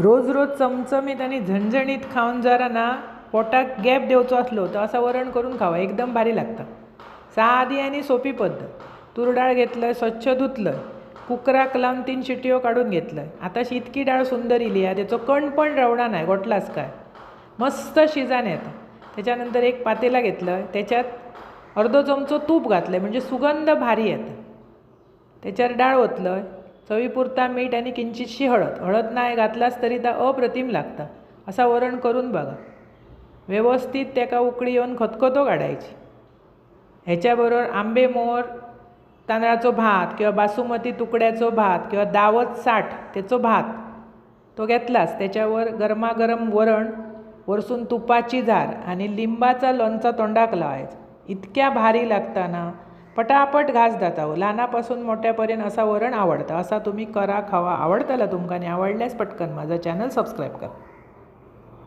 रोज रोज चमचमीत आणि झणझणीत खाऊन जरा ना पोटाक गॅप देवचो असलो तर असं वरण करून खावा, एकदम भारी लागतं. साधी आणि सोपी पद्धत. तूर डाळ घेतलं, स्वच्छ धुतलं, कुकराक लावून 3 शिट्यो काढून घेतलं. आताशी इतकी डाळ सुंदर इली आहे, त्याचो कण पण रवडा नाही, गोठलाच काय, मस्त शिजान येतं. त्याच्यानंतर एक पातेला घेतलं, त्याच्यात अर्धो चमचो तूप घातलं म्हणजे सुगंध भारी येतं. त्याच्यावर डाळ ओतलं, चवीपुरता मीठ आणि किंचितशी हळद. हळद नाही घातलास तरी तर अप्रतिम लागतं. असा वरण करून बघा. व्यवस्थित त्याका उकळी येऊन खतखतो काढायची. ह्याच्याबरोबर आंबे मोहर तांदळाचो भात किंवा बासुमती तुकड्याचो भात किंवा दावत साठ त्याचो भात तो घेतलास, त्याच्यावर गरमागरम वरण, वरसून तुपाची झार आणि लिंबाचा लोणचा तोंडाक लावायचा. इतक्या भारी लागता ना, पटापट घास जाता हो. लहानापासून मोठ्यापर्यंत असा वरण आवडतं. असा तुम्ही करा, खावा. आवडताला तुमका आणि आवडल्यास पटकन माझा चॅनल सबस्क्राईब करा.